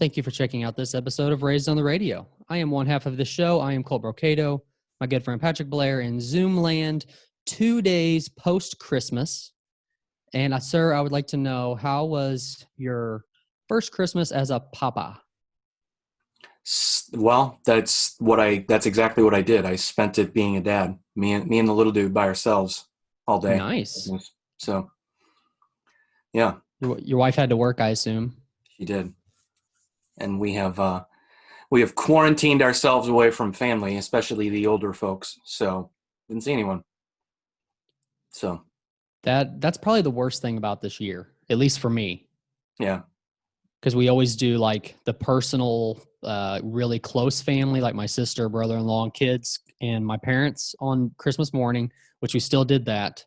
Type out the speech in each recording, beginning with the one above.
Thank you for checking out this episode of Raised on the Radio. I am one half of the show. I am Colt Brocado, my good friend Patrick Blair in Zoom land, 2 days post-Christmas. And sir, I would like to know, how was your first Christmas as a papa? Well, that's exactly what I did. I spent it being a dad, me and the little dude by ourselves all day. Nice. So, yeah, Your wife had to work, I assume. she did. And we have quarantined ourselves away from family, especially the older folks. So, didn't see anyone. So, that's probably the worst thing about this year, at least for me. Yeah. Because we always do like the personal, really close family, like my sister, brother-in-law, and kids, and my parents on Christmas morning, which we still did that.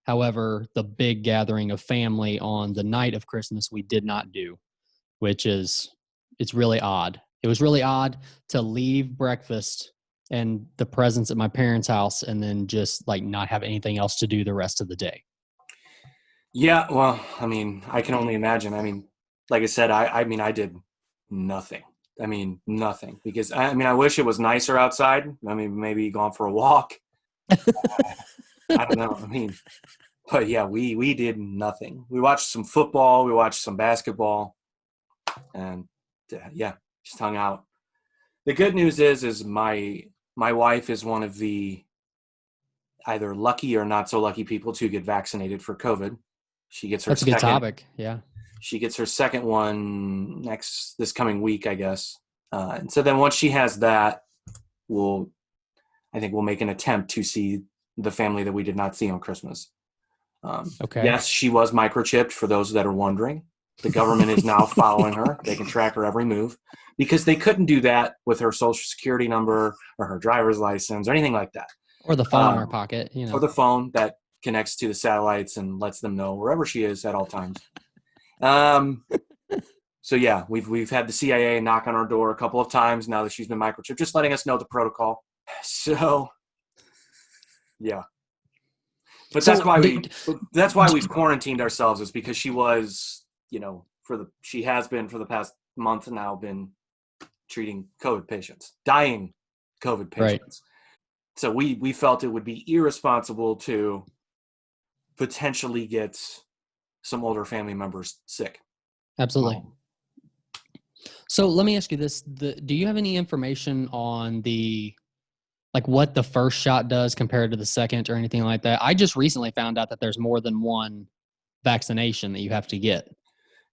However, the big gathering of family on the night of Christmas, we did not do, it's really odd. It was really odd to leave breakfast and the presents at my parents' house and then just like not have anything else to do the rest of the day. Yeah, well, I mean, I can only imagine. I mean, like I said, I did nothing. I mean, nothing. Because, I wish it was nicer outside. I mean, maybe gone for a walk. I don't know. But yeah, we did nothing. We watched some football. We watched some basketball. And, yeah, just hung out. The good news is my wife is one of the either lucky or not so lucky people to get vaccinated for COVID. She gets her That's a good topic. Yeah. She gets her second one this coming week, I guess. And so then once she has that, I think we'll make an attempt to see the family that we did not see on Christmas. Okay. Yes, she was microchipped, for those that are wondering. The government is now following her. They can track her every move, because they couldn't do that with her social security number or her driver's license or anything like that. Or the phone in her pocket, Or the phone that connects to the satellites and lets them know wherever she is at all times. So yeah, we've had the CIA knock on our door a couple of times now that she's been microchipped, just letting us know the protocol. So yeah, but so that's why we've quarantined ourselves, is because she was, she has been for the past month now been treating COVID patients, dying COVID patients. Right. So we felt it would be irresponsible to potentially get some older family members sick. Absolutely. So let me ask you this. Do you have any information on what the first shot does compared to the second or anything like that? I just recently found out that there's more than one vaccination that you have to get.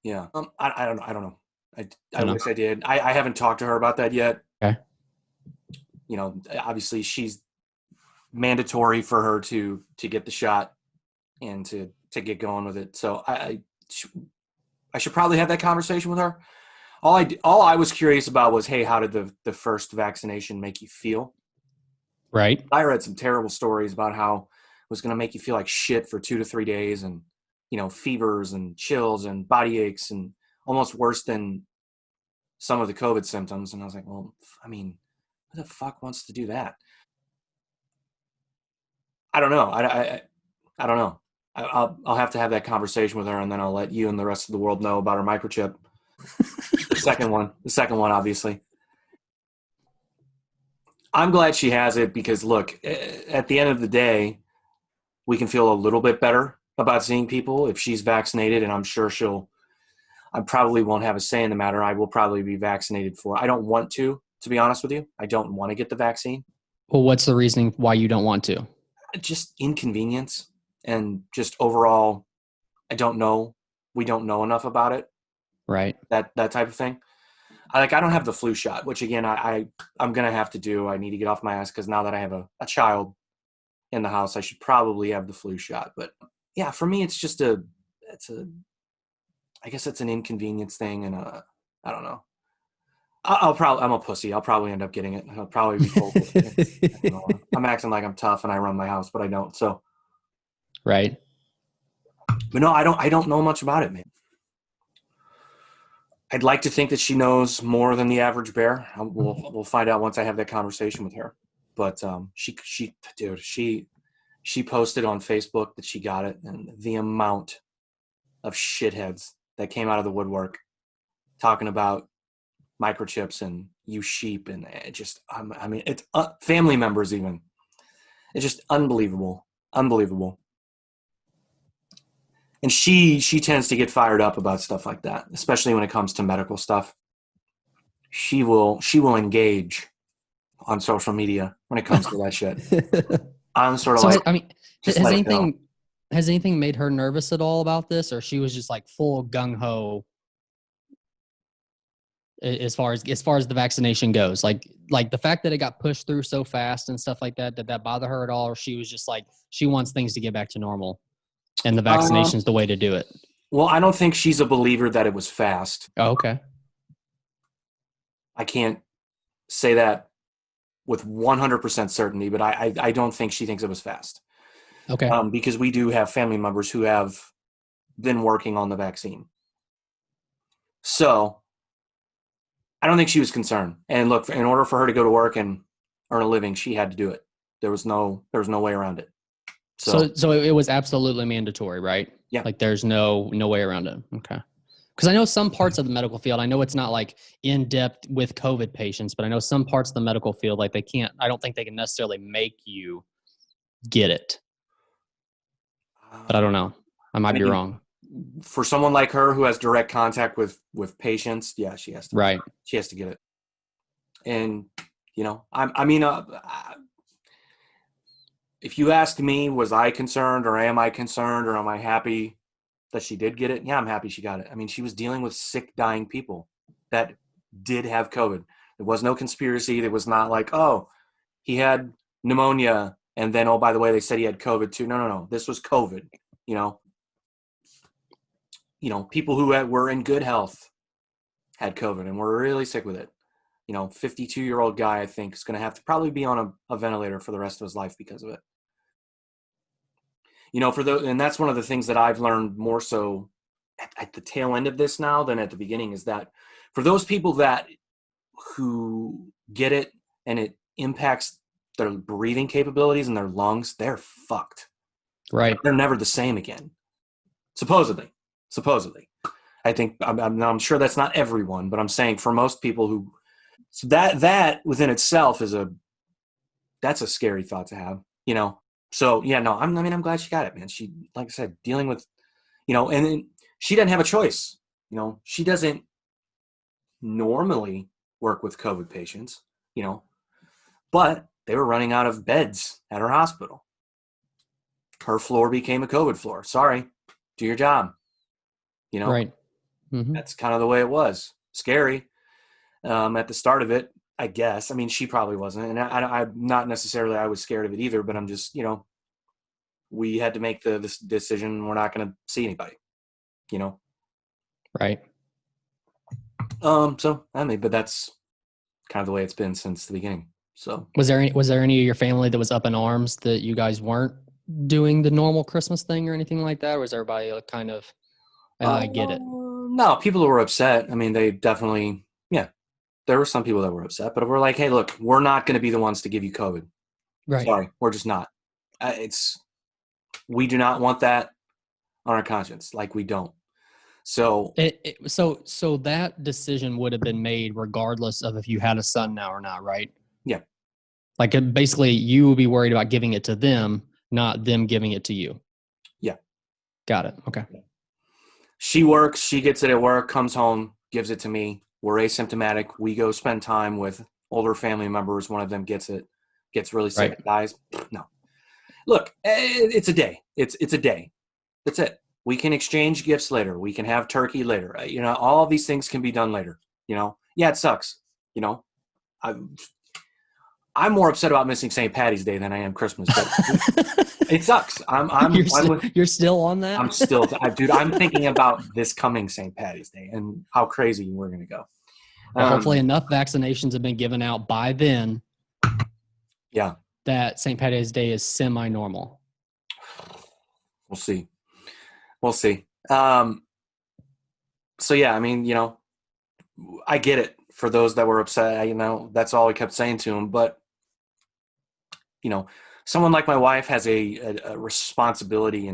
Yeah. I don't know. I wish I did. I haven't talked to her about that yet. Okay. Obviously she's mandatory for her to get the shot and to get going with it. So I should probably have that conversation with her. All I was curious about was, hey, how did the first vaccination make you feel? Right. I read some terrible stories about how it was going to make you feel like shit for 2 to 3 days, and fevers and chills and body aches, and almost worse than some of the COVID symptoms. And I was like, well, who the fuck wants to do that? I don't know. I don't know. I'll have to have that conversation with her, and then I'll let you and the rest of the world know about her microchip. The second one, obviously. I'm glad she has it, because look, at the end of the day, we can feel a little bit better about seeing people if she's vaccinated, and I'm sure I probably won't have a say in the matter. I will probably be vaccinated I don't want to be honest with you. I don't want to get the vaccine. Well, what's the reasoning why you don't want to? Just inconvenience, and just overall, I don't know. We don't know enough about it. Right. That type of thing. I don't have the flu shot, which again, I'm going to have to do. I need to get off my ass, because now that I have a child in the house, I should probably have the flu shot. But yeah, for me, it's just I guess it's an inconvenience thing. And I don't know. I'm a pussy. I'll probably end up getting it. I'll probably be cold. I'm acting like I'm tough and I run my house, but I don't. So. Right. But no, I don't know much about it, man. I'd like to think that she knows more than the average bear. We'll find out once I have that conversation with her. But she posted on Facebook that she got it, and the amount of shitheads that came out of the woodwork talking about microchips and use sheep, and it just, I mean, it's family members even. It's just unbelievable, unbelievable. And she tends to get fired up about stuff like that, especially when it comes to medical stuff. She will engage on social media when it comes to that shit. I'm sort of So like, I mean, just has let it go. anything made her nervous at all about this, or she was just like full gung ho as far as the vaccination goes? Like the fact that it got pushed through so fast and stuff like that, did that bother her at all, or she was just like she wants things to get back to normal and the Um, vaccination's the way to do it? well, I don't think she's a believer that it was fast. Oh, okay. I can't say that with 100% certainty, but I don't think she thinks it was fast. Okay. Because we do have family members who have been working on the vaccine. So I don't think she was concerned. And look, in order for her to go to work and earn a living, she had to do it. There was no way around it. So So it was absolutely mandatory, right? yeah. Like there's no way around it. Okay. Because I know some parts of the medical field, I know it's not like in depth with COVID patients, but I know some parts of the medical field, like I don't think they can necessarily make you get it. But I don't know. I I might be mean, wrong. for someone like her who has direct contact with patients, yeah, Right. she has to get it. And I mean, if you ask me, was I concerned, or am I concerned, or am I happy that she did get it? Yeah, I'm happy she got it. I mean, she was dealing with sick, dying people that did have COVID. There was no conspiracy. There was not like, oh, he had pneumonia, and then, oh, by the way, they said he had COVID too. No, no, no. This was COVID. You know, people who were in good health had COVID and were really sick with it. 52-year-old guy, I think, is going to have to probably be on a ventilator for the rest of his life because of it. And that's one of the things that I've learned more so at the tail end of this now than at the beginning, is that for those people who get it and it impacts their breathing capabilities and their lungs, they're fucked. Right. They're never the same again. Supposedly. I think I'm sure that's not everyone, but I'm saying for most people so that within itself that's a scary thought to have. So yeah, no, I'm glad she got it, man. She, like I said, dealing with, and then she doesn't have a choice. She doesn't normally work with COVID patients, but they were running out of beds at her hospital. Her floor became a COVID floor. Sorry, do your job. Right. Mm-hmm. That's kind of the way it was. Scary at the start of it, I guess. I mean, she probably wasn't, and I'm not necessarily I was scared of it either. But I'm just, we had to make this decision. We're not going to see anybody. Right. So I mean, but that's kind of the way it's been since the beginning. So Was there any of your family that was up in arms that you guys weren't doing the normal Christmas thing or anything like that? Or was everybody kind of, I get it? no, people were upset. I mean, they definitely, yeah, there were some people that were upset, but we're like, hey, look, we're not going to be the ones to give you COVID. Right. Sorry, we're just not. We do not want that on our conscience. Like, we don't. So So that decision would have been made regardless of if you had a son now or not, right? yeah, Like basically, you would be worried about giving it to them, not them giving it to you. yeah. Got it. Okay. She works, she gets it at work, comes home, gives it to me. We're asymptomatic. We go spend time with older family members. One of them gets it, gets really sick, Right. dies. No. Look, it's a day. It's a day. That's it. We can exchange gifts later. We can have turkey later. All these things can be done later. Yeah, it sucks. I'm more upset about missing St. Patty's Day than I am Christmas. But it sucks. You're still on that? I'm still, dude. I'm thinking about this coming St. Patty's Day and how crazy we're gonna go. Well, hopefully enough vaccinations have been given out by then. Yeah, that St. Patty's Day is semi-normal. we'll see. We'll see. So yeah, I mean, I get it for those that were upset. That's all I kept saying to him. But someone like my wife has a responsibility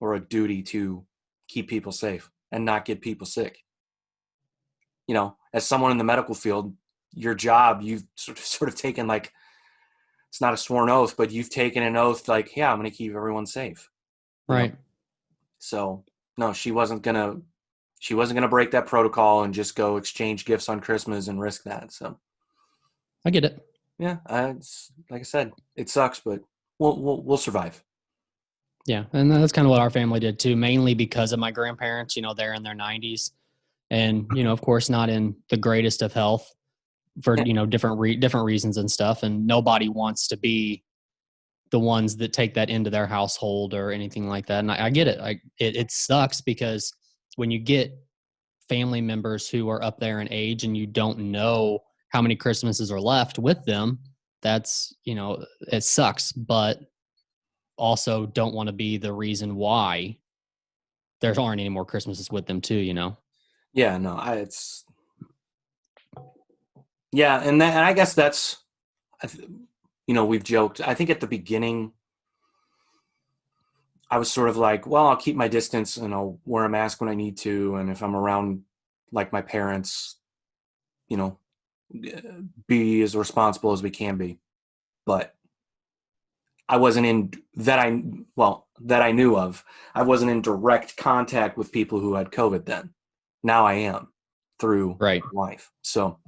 or a duty to keep people safe and not get people sick. as someone in the medical field, your job, you've sort of taken like, it's not a sworn oath, but you've taken an oath like, yeah, I'm going to keep everyone safe. You know? Right. So no, she wasn't going to break that protocol and just go exchange gifts on Christmas and risk that. So I get it. yeah, it's, like I said, it sucks, but we'll survive. Yeah. And that's kind of what our family did too, mainly because of my grandparents, they're in their 90s and, of course, not in the greatest of health for, Yeah. different reasons and stuff. And nobody wants to be the ones that take that into their household or anything like that. And I get it. It sucks because when you get family members who are up there in age and you don't know how many Christmases are left with them, that's, it sucks, but also don't want to be the reason why there aren't any more Christmases with them too, Yeah, no, yeah. And I guess that's, we've joked. I think at the beginning, I was sort of like, well, I'll keep my distance and I'll wear a mask when I need to. And if I'm around like my parents, you know, be as responsible as we can be. But I wasn't in that I knew of. I wasn't in direct contact with people who had COVID then. Now I am through Right. life. So,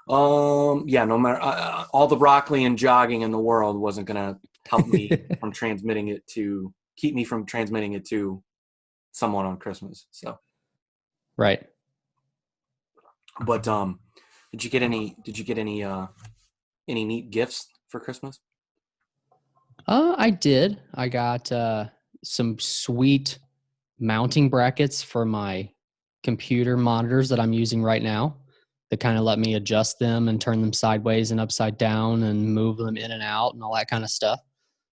yeah, no matter all the broccoli and jogging in the world wasn't going to help me from keep me from transmitting it to someone on Christmas. So, Right. but did you get any neat gifts for Christmas? I did. I got some sweet mounting brackets for my computer monitors that I'm using right now that kind of let me adjust them and turn them sideways and upside down and move them in and out and all that kind of stuff.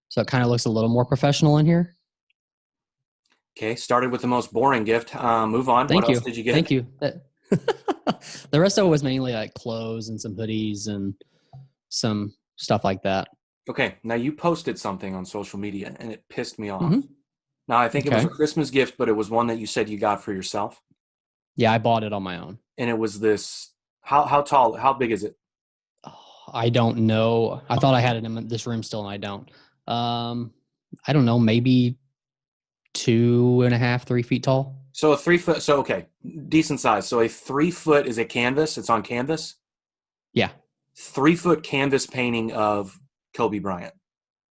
So it kind of looks a little more professional in here. Okay, started with the most boring gift. Move on. What Thank else you. did you get? Thank you. The rest of it was mainly like clothes and some hoodies and some stuff like that. Okay, now you posted something on social media and it pissed me off. Mm-hmm. Now I think it was Okay. a Christmas gift, but it was one that you said you got for yourself, Yeah, I bought it on my own. and it was this. How tall? How big is it? Oh, I don't know. I thought I had it in this room still, and I don't. I don't know. Maybe 2.5, 3 feet tall. So a 3 foot. So okay, decent size. So a 3 foot is a canvas. It's on canvas. Yeah. 3 foot canvas painting of Kobe Bryant.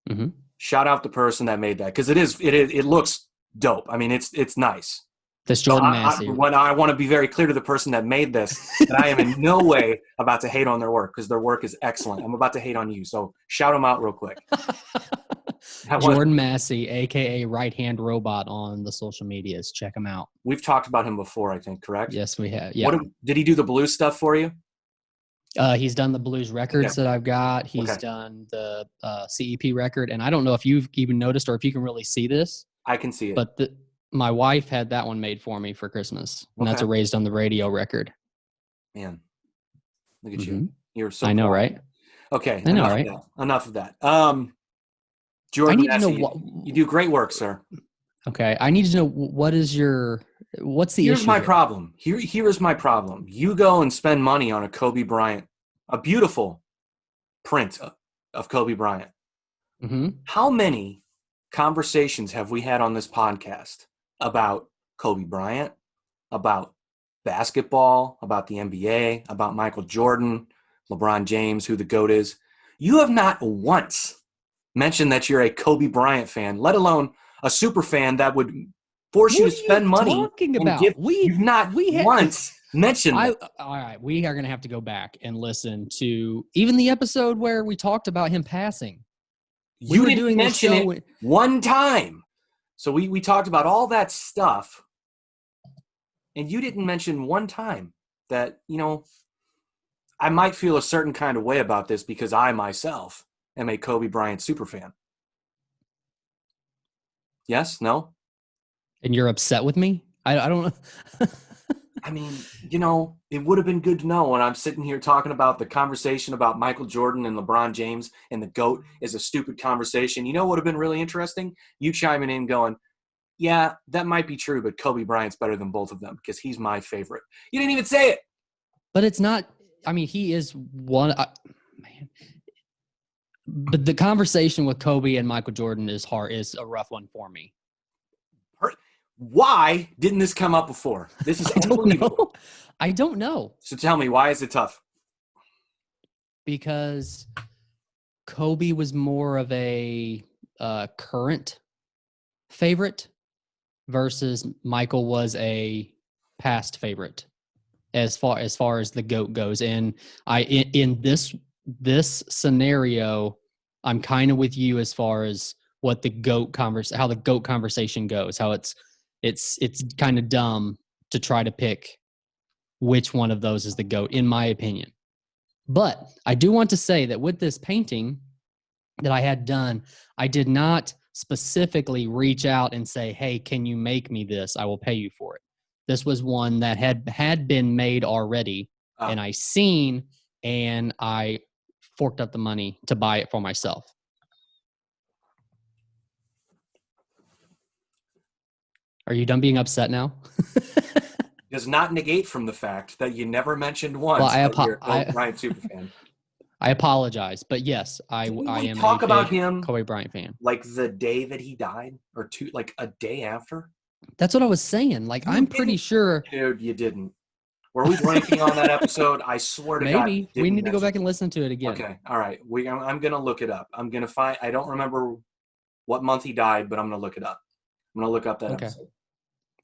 Mm-hmm. Shout out the person that made that because it looks dope. I mean, it's nice. This So Jordan Massey. I want to be very clear to the person that made this that I am in no way about to hate on their work because their work is excellent. I'm about to hate on you. So shout them out real quick. Jordan Massey, aka Right Hand Robot, on the social medias. Check him out. We've talked about him before, I think, correct? Yes, we have. Yeah. Did he do the blues stuff for you? He's done the blues records that I've got. He's done the CEP record, and I don't know if you've even noticed or if you can really see this. I can see it. But my wife had that one made for me for Christmas, and that's a Raised on the Radio record. Man, look at you. You're so I know, proud. Right? Okay, I know, right? Enough of that. Jordan, I need to know you do great work, sir. Okay, I need to know what's the Here's issue my here? problem. Here is my problem. You go and spend money on a Kobe Bryant, a beautiful print of Kobe Bryant. Mm-hmm. How many conversations have we had on this podcast about Kobe Bryant, about basketball, about the NBA, about Michael Jordan, LeBron James, who the GOAT is? You have not once mentioned that you're a Kobe Bryant fan, let alone a super fan that would force you to spend money. Talking about? You've not once mentioned that. All right, we are going to have to go back and listen to even the episode where we talked about him passing. You didn't mention it one time. So we talked about all that stuff, and you didn't mention one time that, I might feel a certain kind of way about this because I myself am a Kobe Bryant superfan. Yes? No? And you're upset with me? I don't know. I mean, it would have been good to know when I'm sitting here talking about the conversation about Michael Jordan and LeBron James and the GOAT is a stupid conversation. You know what would have been really interesting? You chiming in going, yeah, that might be true, but Kobe Bryant's better than both of them because he's my favorite. You didn't even say it. But it's not. I mean, he is one. Man, but the conversation with Kobe and Michael Jordan is a rough one for me. Why didn't this come up before? This is unbelievable. I don't know. So tell me, why is it tough? Because Kobe was more of a current favorite versus Michael was a past favorite as far as the GOAT goes. And in this scenario, I'm kind of with you as far as what the how the GOAT conversation goes, how it's kind of dumb to try to pick which one of those is the GOAT, in my opinion. But I do want to say that with this painting that I had done, I did not specifically reach out and say, hey, can you make me this? I will pay you for it. This was one that had been made already, and I seen, and I forked up the money to buy it for myself. Are you done being upset now? Does not negate from the fact that you never mentioned once that you're a Kobe Bryant superfan. I apologize, but yes, I am talk a about big him Kobe Bryant fan. Like the day that he died, or like a day after. That's what I was saying. Like, I'm pretty sure, dude, you didn't. Were we blanking on that episode? I swear to God, maybe we need to go back and listen to it again. Okay, all right. I'm gonna look it up. I'm gonna find. I don't remember what month he died, but I'm gonna look it up. I'm gonna look up that episode.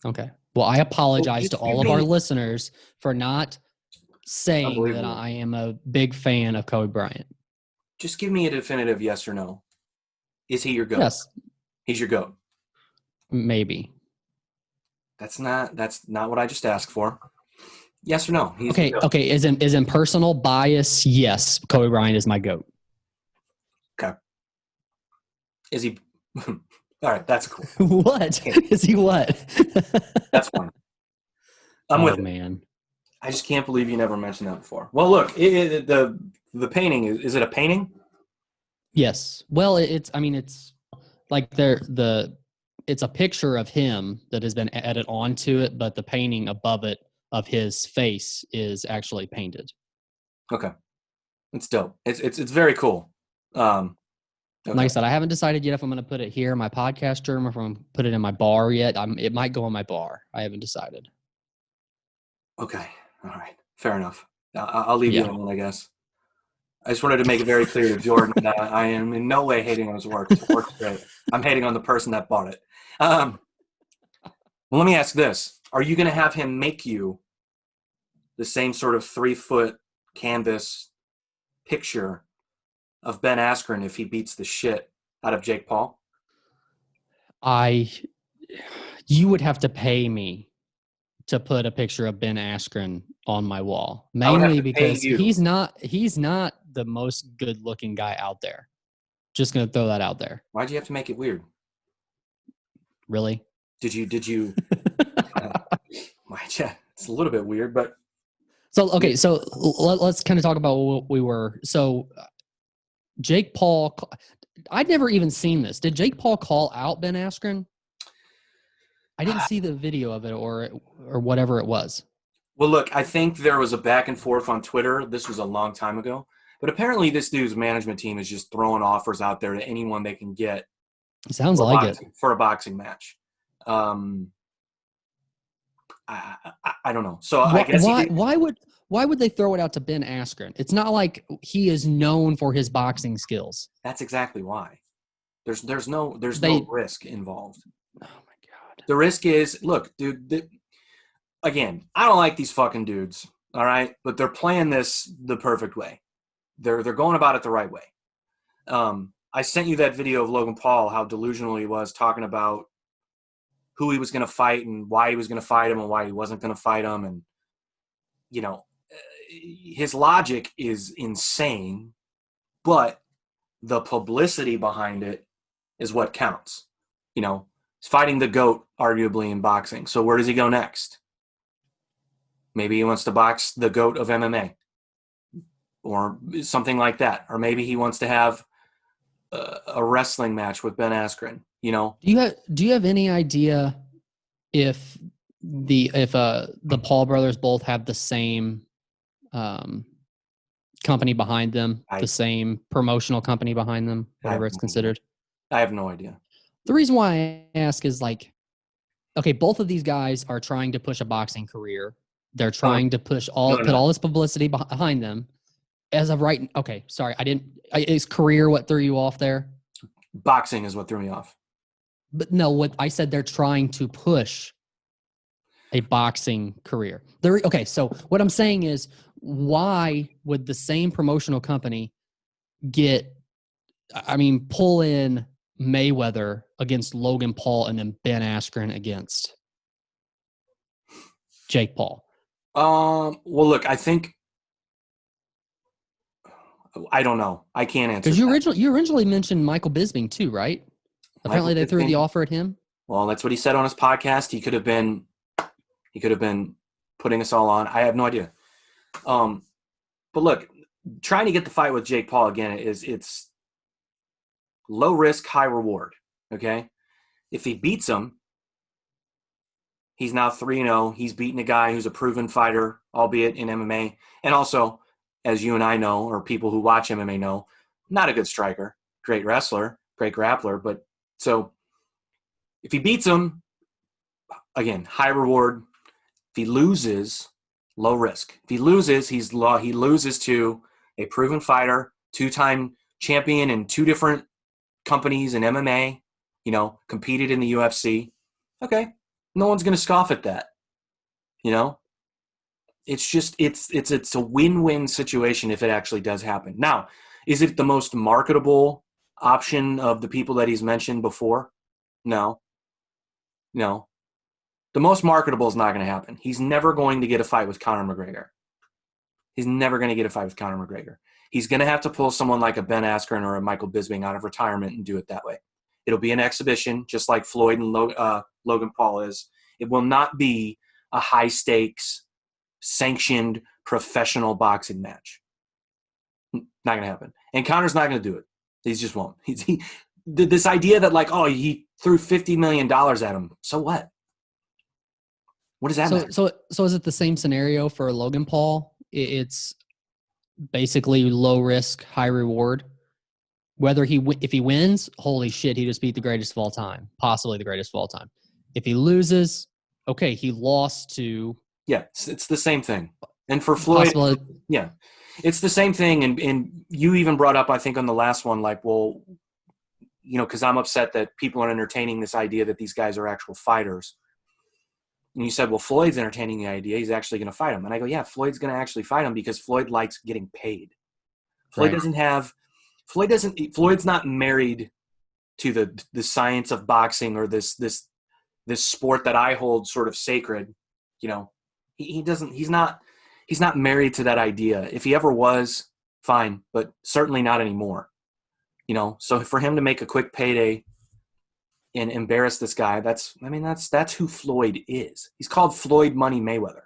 Okay. Well, I apologize to all of our listeners for not saying that I am a big fan of Kobe Bryant. Just give me a definitive yes or no. Is he your GOAT? Yes. He's your GOAT. Maybe. That's not what I just asked for. Yes or no? Okay. Is in personal bias, yes, Kobe Bryant is my GOAT. Okay. Is he? All right, that's cool. What? Okay. Is he what? That's fine. I'm with it. Man. I just can't believe you never mentioned that before. Well, look, the painting, is it a painting? Yes. Well, it's like it's a picture of him that has been added onto it, but the painting above it of his face is actually painted. Okay. It's dope. It's very cool. Okay. Like I said, I haven't decided yet if I'm going to put it here in my podcast room or if I'm going to put it in my bar yet. It might go in my bar. I haven't decided. Okay. All right. Fair enough. I'll leave you alone, I guess. I just wanted to make it very clear to Jordan that I am in no way hating on his work. His work's great. I'm hating on the person that bought it. Well, let me ask this. Are you going to have him make you the same sort of 3-foot canvas picture of Ben Askren if he beats the shit out of Jake Paul? You would have to pay me to put a picture of Ben Askren on my wall, mainly because he's not the most good looking guy out there. Just going to throw that out there. Why'd you have to make it weird? Really? Did you it's a little bit weird, but so let's kind of talk about what we were. So Jake Paul, I'd never even seen this. Did Jake Paul call out Ben Askren? I didn't see the video of it or whatever it was. Well, look, I think there was a back and forth on Twitter. This was a long time ago. But apparently this dude's management team is just throwing offers out there to anyone they can get. Sounds like it. For a boxing match. I don't know. So I guess why would they throw it out to Ben Askren? It's not like he is known for his boxing skills. That's exactly why. There's no risk involved. Oh my God. The risk is, look, dude, again, I don't like these fucking dudes, all right? But they're playing this the perfect way. They're going about it the right way. I sent you that video of Logan Paul, how delusional he was, talking about who he was going to fight and why he was going to fight him and why he wasn't going to fight him. And, you know, his logic is insane, but the publicity behind it is what counts. You know, he's fighting the GOAT, arguably, in boxing. So where does he go next? Maybe he wants to box the GOAT of MMA or something like that. Or maybe he wants to have a wrestling match with Ben Askren, you know? Do you have any idea if the Paul brothers both have the same um, company behind them, the same promotional company behind them, whatever it's considered? I have no idea. The reason why I ask is like, okay, both of these guys are trying to push a boxing career. They're trying to put all this publicity behind them. As of right, okay, sorry, is career what threw you off there? Boxing is what threw me off. But no, what I said, they're trying to push a boxing career. Okay, so what I'm saying is, why would the same promotional company pull in Mayweather against Logan Paul and then Ben Askren against Jake Paul? Well, look, I don't know. I can't answer. Because you originally mentioned Michael Bisping too, right? Apparently, they threw the offer at him. Well, that's what he said on his podcast. He could have been putting us all on. I have no idea. But look, trying to get the fight with Jake Paul again it's low risk, high reward. Okay, if he beats him, he's now 3-0. He's beaten a guy who's a proven fighter, albeit in MMA, and also, as you and I know, or people who watch MMA know, not a good striker, great wrestler, great grappler. But so if he beats him, again, high reward. If he loses, low risk. If he loses, he loses to a proven fighter, 2-time champion in 2 different companies in MMA, competed in the UFC. Okay, no one's going to scoff at that. It's just it's a win-win situation if it actually does happen. Now, is it the most marketable option of the people that he's mentioned before? No. The most marketable is not going to happen. He's never going to get a fight with Conor McGregor. He's never going to get a fight with Conor McGregor. He's going to have to pull someone like a Ben Askren or a Michael Bisping out of retirement and do it that way. It'll be an exhibition, just like Floyd and Logan Paul is. It will not be a high-stakes, sanctioned, professional boxing match. Not going to happen. And Conor's not going to do it. He just won't. This idea that, he threw $50 million at him. So what? What does that matter? So is it the same scenario for Logan Paul? It's basically low risk, high reward. If he wins, holy shit, he just beat the greatest of all time, possibly the greatest of all time. If he loses, okay, he lost to. Yeah, it's the same thing. And for Floyd, yeah, it's the same thing. And you even brought up, I think, on the last one, because I'm upset that people are entertaining this idea that these guys are actual fighters. And you said, well, Floyd's entertaining the idea. He's actually going to fight him. And I go, yeah, Floyd's going to actually fight him because Floyd likes getting paid. Floyd's not married to the science of boxing or this sport that I hold sort of sacred. He's not married to that idea. If he ever was, fine, but certainly not anymore. So for him to make a quick payday and embarrass this guy, that's who Floyd is. He's called Floyd Money Mayweather.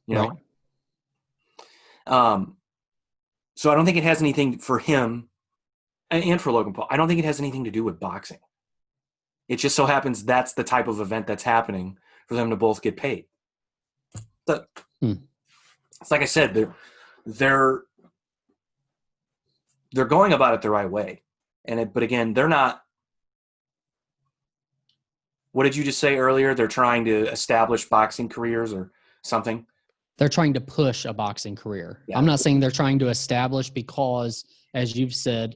Right. So I don't think it has anything for him and for Logan Paul. I don't think it has anything to do with boxing. It just so happens that's the type of event that's happening for them to both get paid. But it's like I said, they're going about it the right way. But again, they're not. What did you just say earlier? They're trying to establish boxing careers or something? They're trying to push a boxing career. Yeah. I'm not saying they're trying to establish because, as you've said,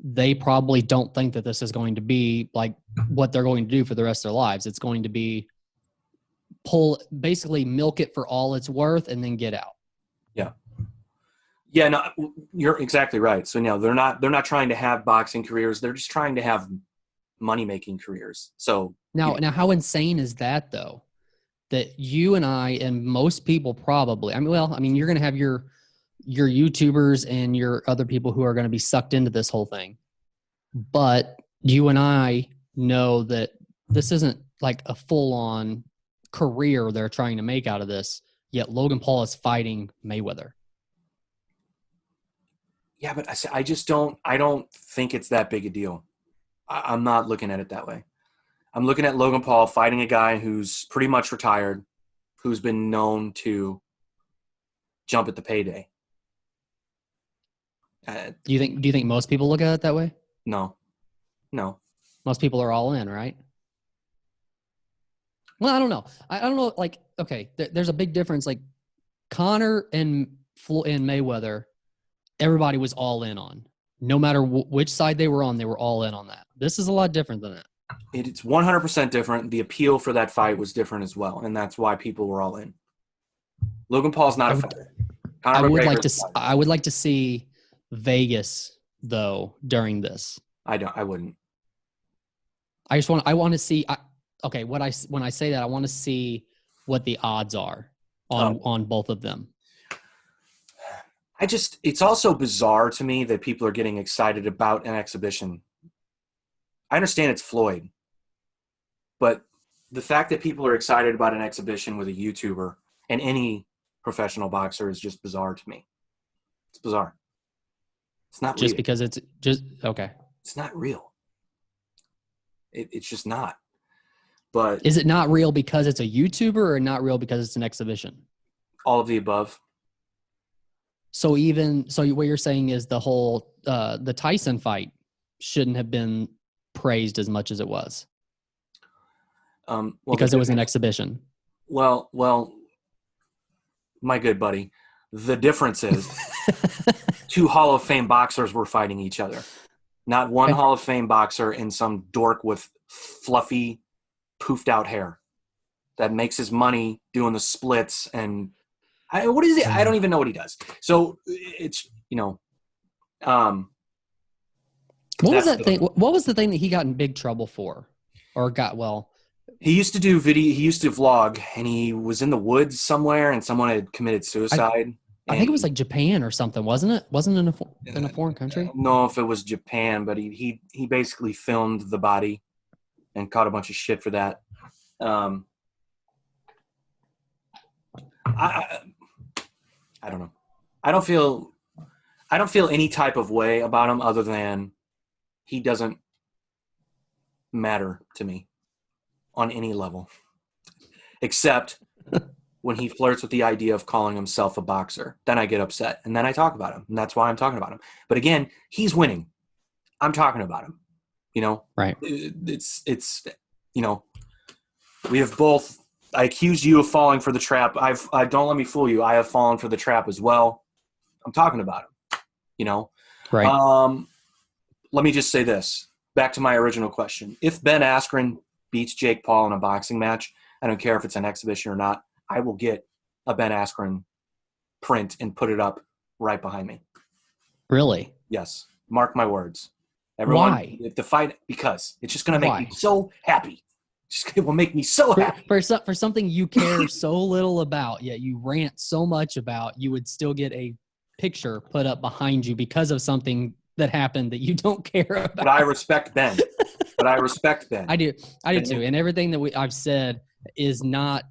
they probably don't think that this is going to be like what they're going to do for the rest of their lives. It's going to be basically milk it for all it's worth and then get out. Yeah. Yeah, no, you're exactly right. So no, they're not trying to have boxing careers. They're just trying to have money-making careers. So now how insane is that though? That you and I and most people probably, you're going to have your YouTubers and your other people who are going to be sucked into this whole thing. But you and I know that this isn't like a full-on career they're trying to make out of this, yet Logan Paul is fighting Mayweather. Yeah, but I don't think it's that big a deal. I'm not looking at it that way. I'm looking at Logan Paul fighting a guy who's pretty much retired, who's been known to jump at the payday. Do you think most people look at it that way? No, no. Most people are all in, right? Well, I don't know. I don't know. Like, okay, there's a big difference. Like Connor and Mayweather, everybody was all in on. No matter which side they were on, they were all in on that. This is a lot different than that. It's 100% different. The appeal for that fight was different as well, and that's why people were all in. Logan Paul's not a fighter. Conor McGregor is a fighter. I would like to see Vegas though during this. I wouldn't. I want to see. Okay, when I say that, I want to see what the odds are on both of them. It's also bizarre to me that people are getting excited about an exhibition. I understand it's Floyd, but the fact that people are excited about an exhibition with a YouTuber and any professional boxer is just bizarre to me. It's bizarre. It's not just real. Because it's just okay. It's not real. It's just not. But is it not real because it's a YouTuber or not real because it's an exhibition? All of the above. So what you're saying is the whole the Tyson fight shouldn't have been praised as much as it was. Because it was an exhibition. Well, my good buddy, the difference is two Hall of Fame boxers were fighting each other. Not one Hall of Fame boxer and some dork with fluffy, poofed out hair that makes his money doing the splits. And what is it? I don't even know what he does. So it's, what was that thing? What was the thing that he got in big trouble for? Or he used to do video. He used to vlog, and he was in the woods somewhere, and someone had committed suicide. I think it was like Japan or something, wasn't it? Wasn't it in a foreign country? I don't know if it was Japan, but he basically filmed the body and caught a bunch of shit for that. I don't know. I don't feel any type of way about him other than he doesn't matter to me on any level, except when he flirts with the idea of calling himself a boxer. Then I get upset, and then I talk about him, and that's why I'm talking about him. But again, he's winning. I'm talking about him. Right? It's we have both. I accused you of falling for the trap. Don't let me fool you. I have fallen for the trap as well. I'm talking about him. Right. Let me just say this. Back to my original question. If Ben Askren beats Jake Paul in a boxing match, I don't care if it's an exhibition or not, I will get a Ben Askren print and put it up right behind me. Really? Yes. Mark my words. Everyone, why? The fight, because it's just going to make me so happy. It will make me so happy. For something you care so little about, yet you rant so much about, you would still get a picture put up behind you because of something that happened that you don't care about. But I respect Ben. I do too. And everything that I've said is not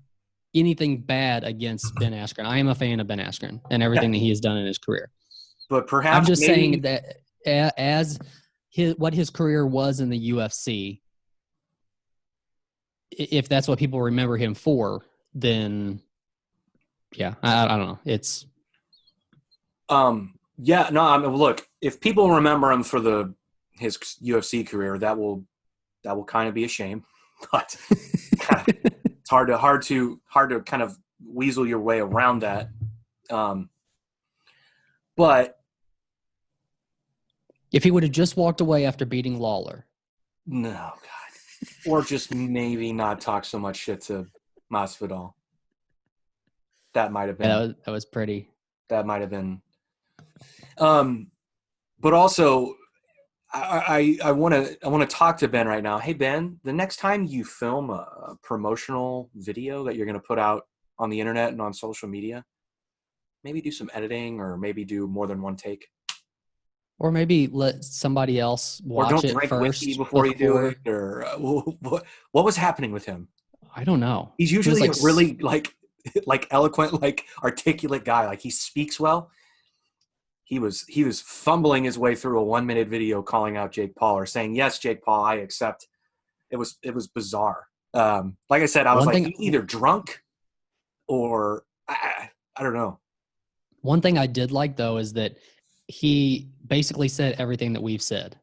anything bad against Ben Askren. I am a fan of Ben Askren and everything that he has done in his career. But perhaps I'm just saying that as what his career was in the UFC, if that's what people remember him for, then yeah, I don't know. It's look, if people remember him for his UFC career, that will kind of be a shame. But it's hard to kind of weasel your way around that. But if he would have just walked away after beating Lawler, no, God, or just maybe not talk so much shit to Masvidal, that might have been. Yeah, that was pretty. That might have been. But also, I want to talk to Ben right now. Hey Ben, the next time you film a promotional video that you're going to put out on the internet and on social media, maybe do some editing, or maybe do more than one take, or maybe let somebody else watch or don't it drink first whiskey before you do it. Or what was happening with him? I don't know. He's usually a really like eloquent, like articulate guy. Like he speaks well. He was fumbling his way through a 1-minute video calling out Jake Paul, or saying, "Yes, Jake Paul, I accept." It was bizarre. Like I said, I was he's either drunk or I don't know. One thing I did like though is that he basically said everything that we've said.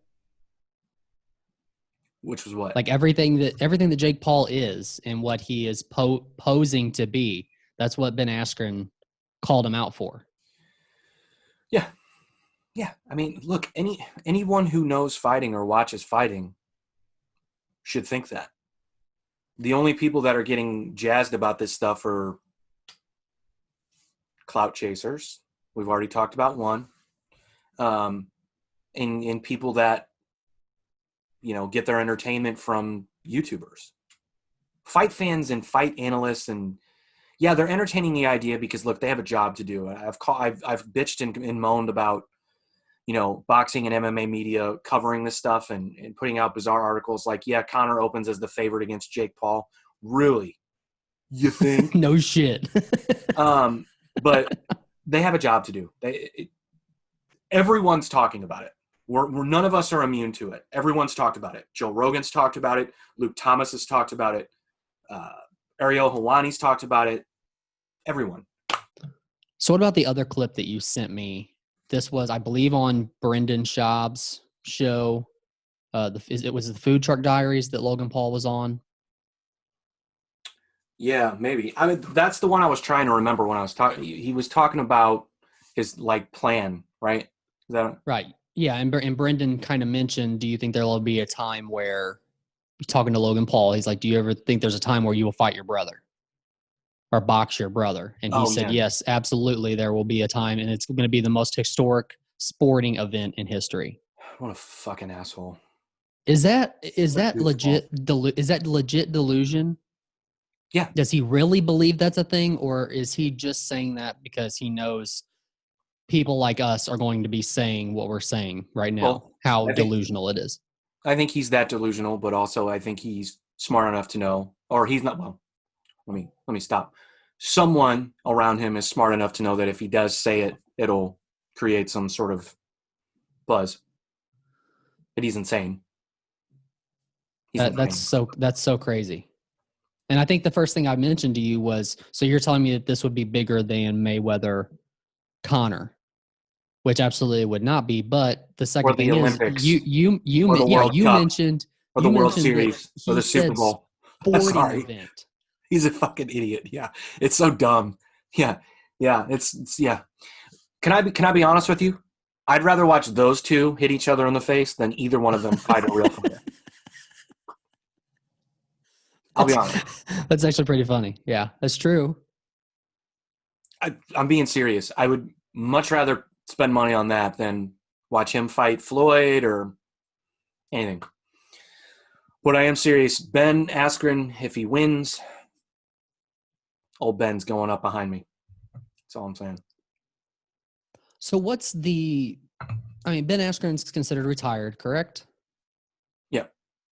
Which was what? Like everything that Jake Paul is and what he is posing to be. That's what Ben Askren called him out for. Yeah. Yeah. I mean, look, anyone who knows fighting or watches fighting should think that. The only people that are getting jazzed about this stuff are clout chasers. We've already talked about one. And people that, get their entertainment from YouTubers. Fight fans and fight analysts, and yeah, they're entertaining the idea because look, they have a job to do. I've bitched and moaned about boxing and MMA media covering this stuff and putting out bizarre articles like, yeah, Conor opens as the favorite against Jake Paul. Really? You think? No shit. But they have a job to do. Everyone's talking about it. We're none of us are immune to it. Everyone's talked about it. Joe Rogan's talked about it. Luke Thomas has talked about it. Ariel Helwani's talked about it. Everyone. So what about the other clip that you sent me? This was, I believe, on Brendan Schaub's show. It was the Food Truck Diaries that Logan Paul was on. Yeah, maybe. I mean, that's the one I was trying to remember when I was talking. He was talking about his plan, right? Is that right? Yeah, and Brendan kind of mentioned, do you think there will be a time where, talking to Logan Paul, he's like, do you ever think there's a time where you will fight your brother or box your brother? And he said, yes, absolutely, there will be a time, and it's going to be the most historic sporting event in history. What a fucking asshole. Is that legit? Is that legit delusion? Yeah. Does he really believe that's a thing, or is he just saying that because he knows people like us are going to be saying what we're saying right now? Well, how delusional it is. I think he's that delusional, but also I think he's smart enough to know, or he's not. Well, let me stop. Someone around him is smart enough to know that if he does say it, it'll create some sort of buzz. But he's insane. That's so crazy. And I think the first thing I mentioned to you was, so you're telling me that this would be bigger than Mayweather Conor, which absolutely would not be. But the second thing Olympics, is you mentioned or the World Series or the Super Bowl. Sporting event. He's a fucking idiot. Yeah, it's so dumb. Yeah, it's yeah. Can I be honest with you? I'd rather watch those two hit each other in the face than either one of them fight a real fighter. I'll be honest. That's actually pretty funny. Yeah, that's true. I'm being serious. I would much rather spend money on that than watch him fight Floyd or anything. But I am serious. Ben Askren, if he wins, old Ben's going up behind me. That's all I'm saying. So Ben Askren's considered retired, correct? Yeah.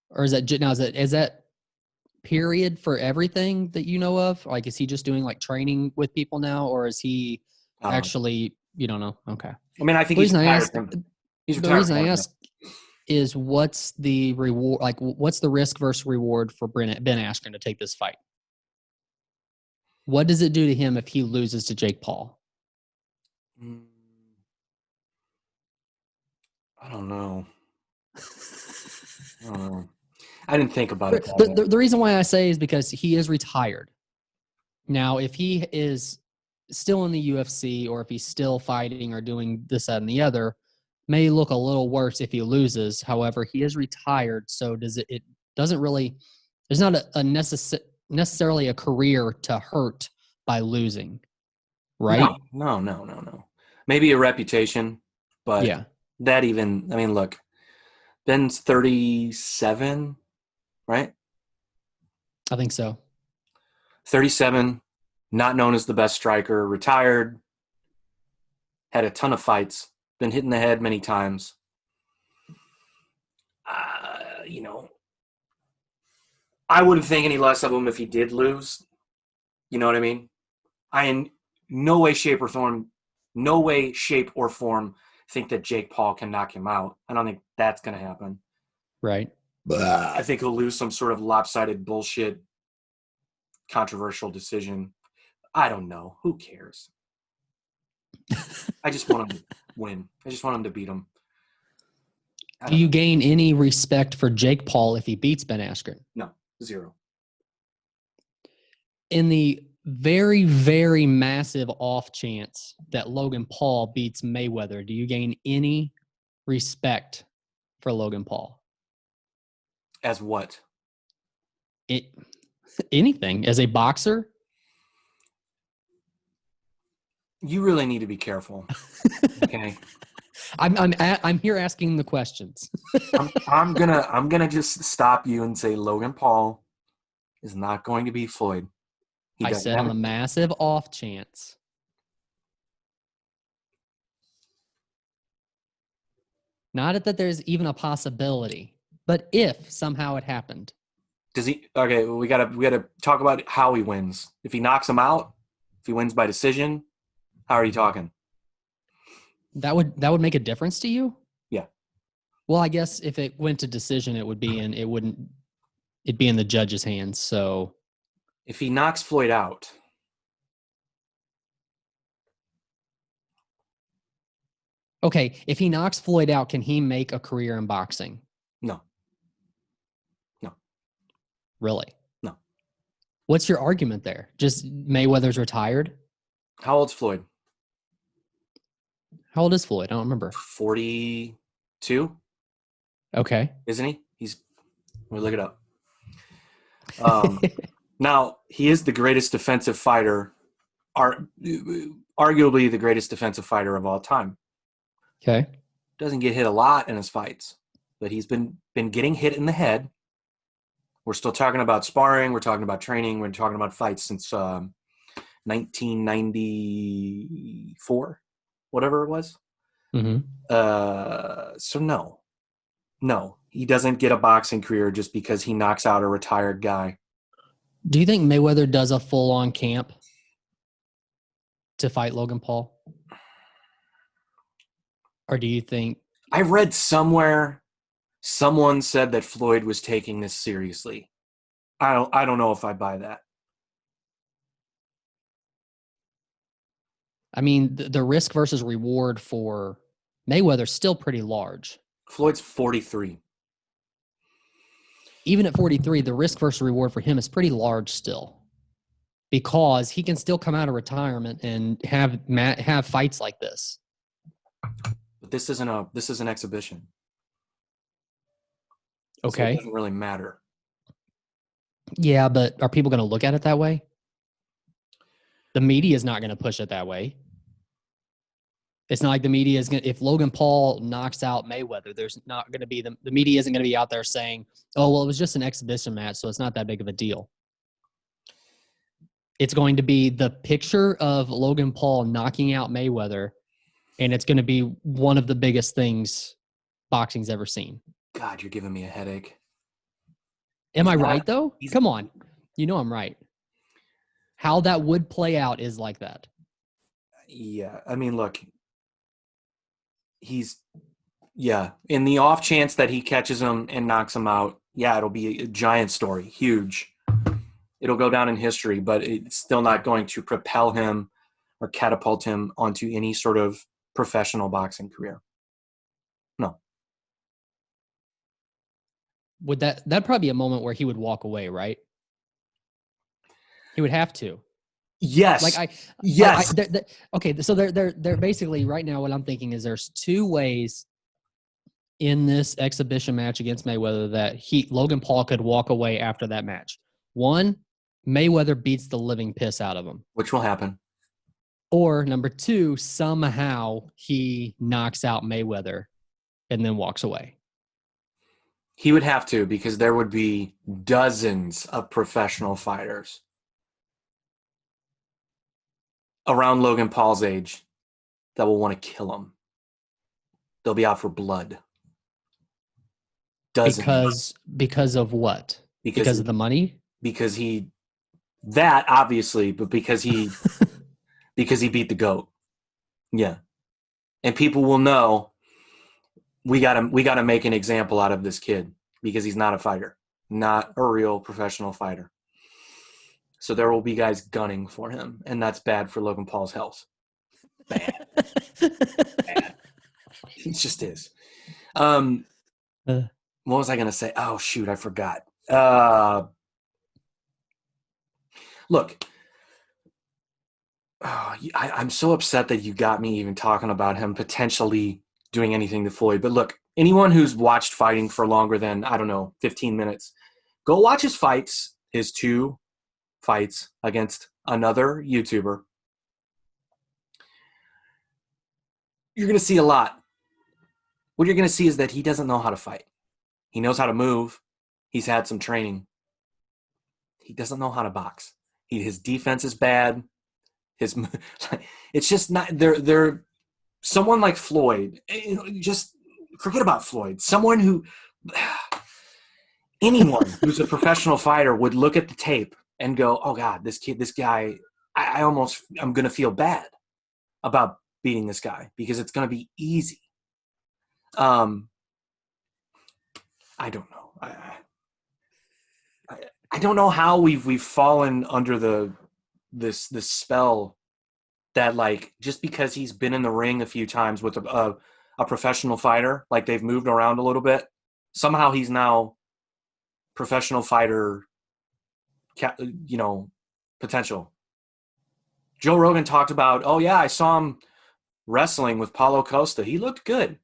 Or is that period for everything that you know of? Like, is he just doing like training with people now, or is he actually, you don't know? Okay. I mean, I think he's retired. The reason I ask is, what's the reward? Like, what's the risk versus reward for Ben Askren to take this fight? What does it do to him if he loses to Jake Paul? I don't know. I didn't think about it. The reason why I say is because he is retired. Now, if he is still in the UFC, or if he's still fighting or doing this, that, and the other, may look a little worse if he loses. However, he is retired, so it doesn't really, there's not necessarily a career to hurt by losing, right? No. Maybe a reputation, but yeah. That even, I mean, look, Ben's 37, right? I think so. 37, not known as the best striker, retired, had a ton of fights, been hit in the head many times. I wouldn't think any less of him if he did lose. You know what I mean? I in no way, shape, or form think that Jake Paul can knock him out. I don't think that's going to happen. Right. I think he'll lose some sort of lopsided bullshit, controversial decision. I don't know. Who cares? I just want him to win. I just want him to beat him. I Do don't you know. gain any respect for Jake Paul if he beats Ben Askren? No, zero. In the very, very massive off chance that Logan Paul beats Mayweather, do you gain any respect for Logan Paul? As what? It, anything as a boxer? You really need to be careful. Okay. I'm here asking the questions. I'm gonna just stop you and say Logan Paul is not going to beat Floyd. He I doesn't said have on it. the massive off chance. Not that there's even a possibility, but if somehow it happened, Does he? Okay, well, we gotta talk about how he wins. If he knocks him out, if he wins by decision, how are you talking? that would make a difference to you? Yeah. Well, I guess if it went to decision, it'd be in the judge's hands. So If he knocks Floyd out, okay, if he knocks Floyd out, can he make a career in boxing? no, no, Really? no. What's your argument there? Just Mayweather's retired? How old's Floyd? How old is Floyd? I don't remember. 42, Okay. isn't he? Let me look it up. Um, Now he is the greatest defensive fighter, arguably the greatest defensive fighter of all time. Okay. Doesn't get hit a lot in his fights, but he's been getting hit in the head. We're still talking about sparring. We're talking about training. We're talking about fights since 1994, whatever it was. Mm-hmm. So no, he doesn't get a boxing career just because he knocks out a retired guy. Do you think Mayweather does a full on camp to fight Logan Paul? Or do you think I read somewhere someone said that Floyd was taking this seriously. I don't know if I buy that. I mean the risk versus reward for Mayweather's still pretty large. Floyd's 43. Even at 43, the risk versus reward for him is pretty large still. Because he can still come out of retirement and have fights like this. But this is an exhibition. So it Okay. doesn't really matter. Yeah, but are people going to look at it that way? The media is not going to push it that way. It's not like the media is going to, if Logan Paul knocks out Mayweather, there's not going to be, the media isn't going to be out there saying, oh, well, it was just an exhibition match, so it's not that big of a deal. It's going to be the picture of Logan Paul knocking out Mayweather, and it's going to be one of the biggest things boxing's ever seen. God, you're giving me a headache. Am I He's right, not, though? he's, Come on. You know I'm right. How that would play out is like that. yeah. I mean, look, in the off chance that he catches him and knocks him out, yeah, it'll be a giant story, huge. It'll go down in history, but it's still not going to propel him or catapult him onto any sort of professional boxing career. No. Would that'd probably be a moment where he would walk away, right? He would have to. Yes. Yes. Okay. So they're basically right now. What I'm thinking is there's two ways in this exhibition match against Mayweather that Logan Paul could walk away after that match. One, Mayweather beats the living piss out of him. Which will happen. Or number two, somehow he knocks out Mayweather and then walks away. He would have to, because there would be dozens of professional fighters around Logan Paul's age that will want to kill him. They'll be out for blood. Dozens. Because of what? Because of the money? Because that obviously, but because he beat the GOAT. Yeah. And people will know we gotta make an example out of this kid because he's not a fighter, not a real professional fighter. So there will be guys gunning for him, and that's bad for Logan Paul's health. bad. Bad. He just is. What was I going to say? Oh, shoot, I forgot. Look, I'm so upset that you got me even talking about him potentially doing anything to Floyd. But look, anyone who's watched fighting for longer than, I don't know, 15 minutes, go watch his fights, his 2 fights against another YouTuber. You're going to see a lot. What you're going to see is that he doesn't know how to fight. He knows how to move. He's had some training. He doesn't know how to box. His defense is bad. It's just not. They're someone like Floyd. Just forget about Floyd. Someone who anyone who's a professional fighter would look at the tape and go, "Oh God, this guy. I'm going to feel bad about beating this guy because it's going to be easy." I don't know. I don't know how we've fallen under this spell that, like, just because he's been in the ring a few times with a professional fighter, like they've moved around a little bit, somehow he's now professional fighter, potential. Joe Rogan talked about, oh yeah, I saw him wrestling with Paulo Costa. He looked good.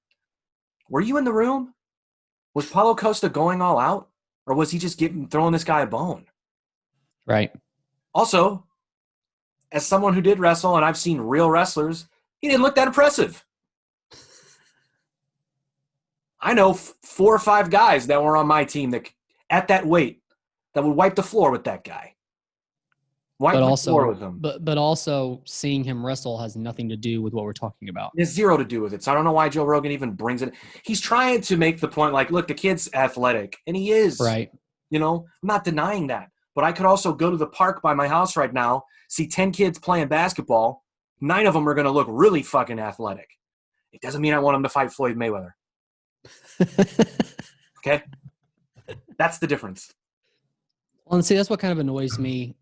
Were you in the room? Was Paulo Costa going all out? Or was he just throwing this guy a bone? Right. Also, as someone who did wrestle, and I've seen real wrestlers, he didn't look that impressive. I know 4 or 5 guys that were on my team that at that weight that would wipe the floor with that guy. Wipe the floor with him. But also seeing him wrestle has nothing to do with what we're talking about. It has zero to do with it. So I don't know why Joe Rogan even brings it. He's trying to make the point like, look, the kid's athletic, and he is. Right. I'm not denying that. But I could also go to the park by my house right now, see 10 kids playing basketball. 9 of them are going to look really fucking athletic. It doesn't mean I want them to fight Floyd Mayweather. Okay? That's the difference. Well, and see, that's what kind of annoys me.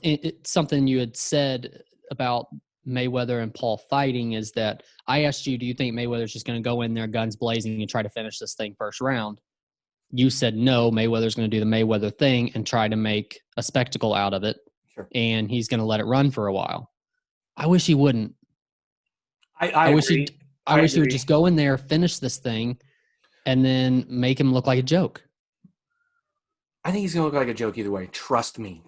It's something you had said about Mayweather and Paul fighting is that I asked you, do you think Mayweather's just going to go in there guns blazing and try to finish this thing first round? You said no, Mayweather's going to do the Mayweather thing and try to make a spectacle out of it. Sure. And he's going to let it run for a while. I wish he wouldn't. I wish agree. I wish he would just go in there, finish this thing, and then make him look like a joke. I think he's going to look like a joke either way. Trust me.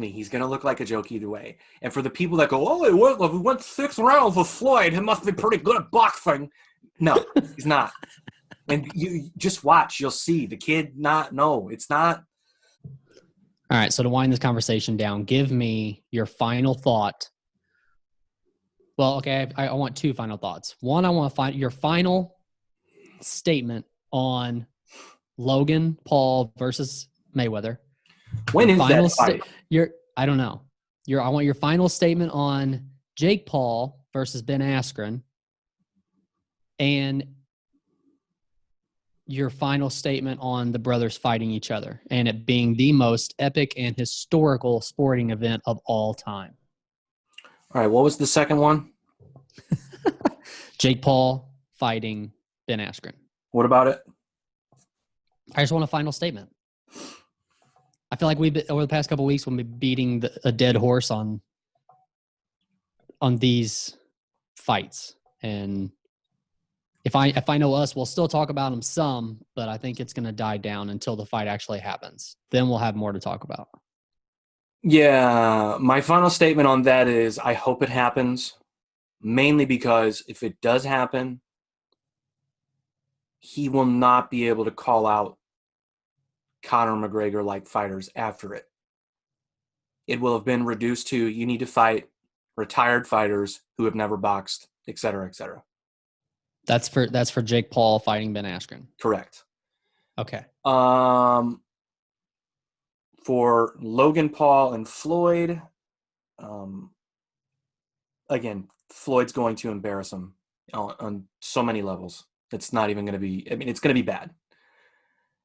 He's going to look like a joke either way. And for the people that go, oh, we went 6 rounds with Floyd, he must be pretty good at boxing. No, he's not. And you just watch. You'll see. The kid it's not. All right, so to wind this conversation down, give me your final thought. Well, okay, I want 2 final thoughts. One, I want to find your final statement on Logan Paul versus Mayweather. When is that fight? I don't know. I want your final statement on Jake Paul versus Ben Askren, and your final statement on the brothers fighting each other and it being the most epic and historical sporting event of all time. All right, what was the second one? Jake Paul fighting Ben Askren. What about it? I just want a final statement. I feel like over the past couple of weeks, we've been beating a dead horse on these fights. And if I know us, we'll still talk about them some, but I think it's going to die down until the fight actually happens. Then we'll have more to talk about. Yeah, my final statement on that is I hope it happens, mainly because if it does happen, he will not be able to call out Conor McGregor-like fighters after it. It will have been reduced to you need to fight retired fighters who have never boxed, et cetera, et cetera. That's for Jake Paul fighting Ben Askren. Correct. Okay. For Logan Paul and Floyd, again, Floyd's going to embarrass him on so many levels. It's not even going to be. I mean, it's going to be bad.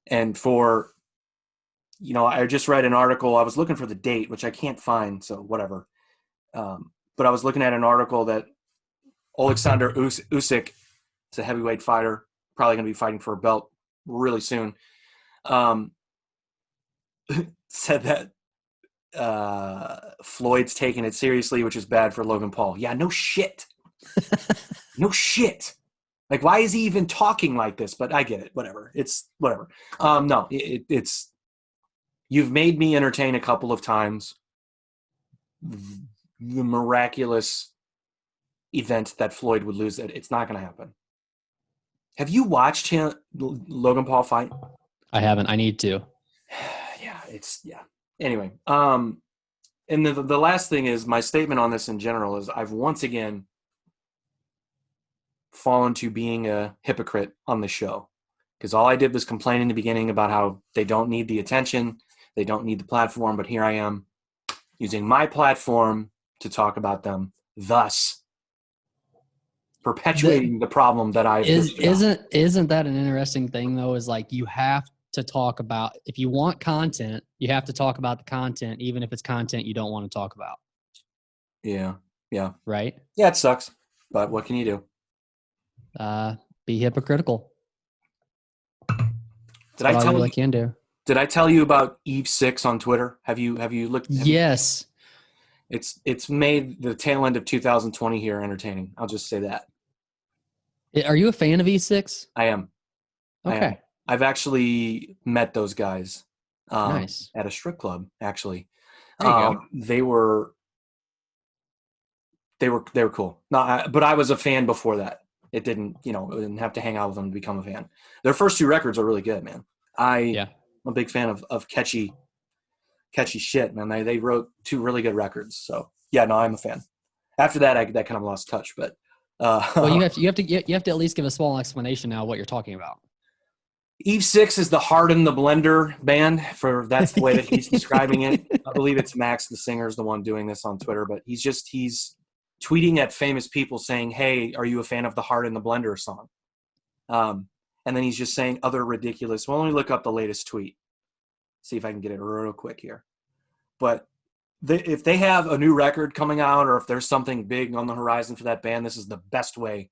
And for, I just read an article. I was looking for the date, which I can't find, so whatever. But I was looking at an article that Alexander Usyk is a heavyweight fighter, probably going to be fighting for a belt really soon. Said that Floyd's taking it seriously, which is bad for Logan Paul. Yeah, no shit. No shit. Like, why is he even talking like this? But I get it. Whatever. It's whatever. No, it's you've made me entertain a couple of times. The miraculous event that Floyd would lose, it's not going to happen. Have you watched him, Logan Paul fight? I haven't. I need to. Yeah. Anyway, and the last thing is my statement on this in general is I've once again fallen to being a hypocrite on the show, because all I did was complain in the beginning about how they don't need the attention, they don't need the platform, but here I am using my platform to talk about them, thus perpetuating the problem that I've isn't that an interesting thing though? Is like you have to talk about, if you want content, you have to talk about the content, even if it's content you don't want to talk about. Yeah. Right? Yeah, it sucks, but what can you do? Be hypocritical. Did I tell you? Can do. Did I tell you about Eve 6 on Twitter? Have you looked? Yes. It's made the tail end of 2020 here entertaining. I'll just say that. Are you a fan of E6? I am. Okay. I've actually met those guys. Nice. At a strip club, actually. There you go. They were cool. No, but I was a fan before that. It didn't have to hang out with them to become a fan. Their first 2 records are really good, man. I'm a big fan of catchy shit, man. They wrote 2 really good records. So yeah, no, I'm a fan. After that, that kind of lost touch, but well, you have to at least give a small explanation now what you're talking about. Eve 6 is the Heart in the Blender band. That's the way that he's describing it. I believe it's Max, the singer, is the one doing this on Twitter, but he's tweeting at famous people saying, "Hey, are you a fan of the Heart in the Blender song?" And then he's just saying other ridiculous. Well, let me look up the latest tweet. See if I can get it real quick here. But if they have a new record coming out, or if there's something big on the horizon for that band, this is the best way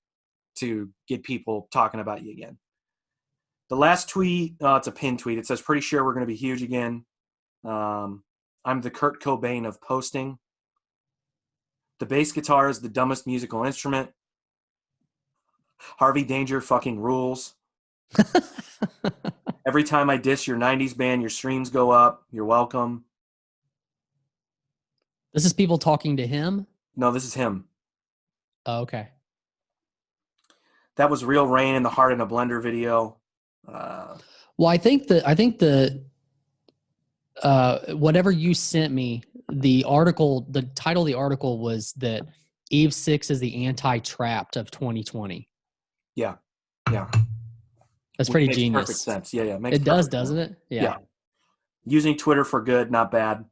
to get people talking about you again. The last tweet, it's a pinned tweet. It says, "Pretty sure we're going to be huge again. I'm the Kurt Cobain of posting. The bass guitar is the dumbest musical instrument. Harvey Danger fucking rules. Every time I diss your 90s band, your streams go up. You're welcome." This is people talking to him? No, this is him. Oh, okay. That was Real Rain in the Heart in a Blender video. Well, I think whatever you sent me, the title of the article was that Eve 6 is the anti-Trapped of 2020. Yeah. That's pretty genius. Perfect sense. Yeah. It does, doesn't it? Yeah. Using Twitter for good, not bad.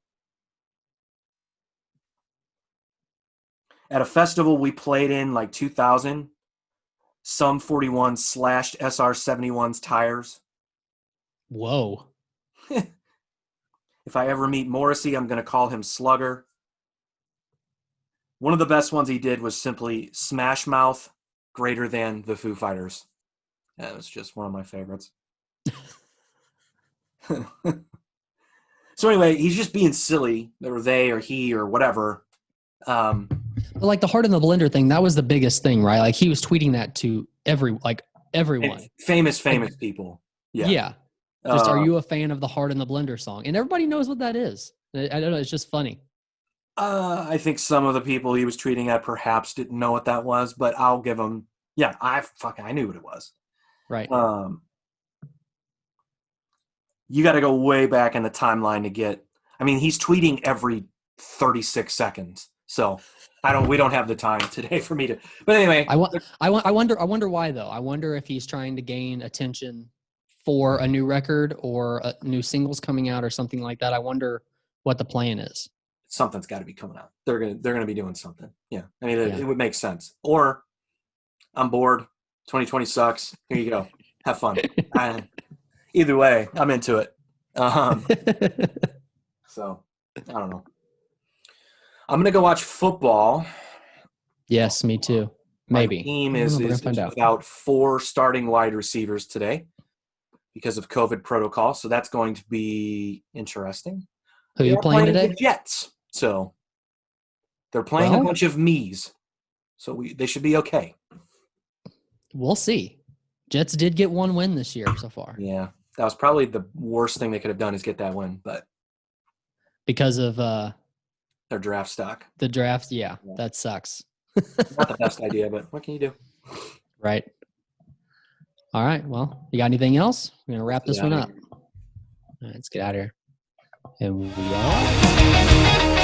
At a festival we played in like 2000, Sum 41 slashed SR-71's tires. Whoa. If I ever meet Morrissey, I'm going to call him Slugger. One of the best ones he did was simply Smash Mouth greater than the Foo Fighters. That was just one of my favorites. So anyway, he's just being silly, or they or he or whatever. Like the Heart in the Blender thing, that was the biggest thing, right? Like he was tweeting that to everyone. Famous people. Yeah. Just, are you a fan of the Heart in the Blender song? And everybody knows what that is. I don't know. It's just funny. I think some of the people he was tweeting at perhaps didn't know what that was, but I'll give him. Yeah, I knew what it was. Right. You got to go way back in the timeline to get. I mean, he's tweeting every 36 seconds, so we don't have the time today for me to. But anyway, I wonder why though. I wonder if he's trying to gain attention for a new record or new singles coming out or something like that. I wonder what the plan is. Something's got to be coming out. They're gonna be doing something. Yeah, I mean, it would make sense. Or I'm bored. 2020 sucks. Here you go. Have fun. Either way, I'm into it. So I don't know. I'm gonna go watch football. Yes, me too. My Maybe. team I don't know. is We're gonna is, find is out. without 4 starting wide receivers today because of COVID protocol. So that's going to be interesting. Who They you are playing playing the today? Jets, so they're playing a Well, bunch of me's. So they should be okay. we'll see. Jets did get 1 win this year so far Yeah, that was probably the worst thing they could have done is get that win, but because of their draft stock. the draft. Yeah, Yeah. that sucks. Not the best idea, but what can you do? Right. All right. Well, you got anything else? We're gonna wrap Let's this get one out of up. here. All right, let's get out of here. And we are.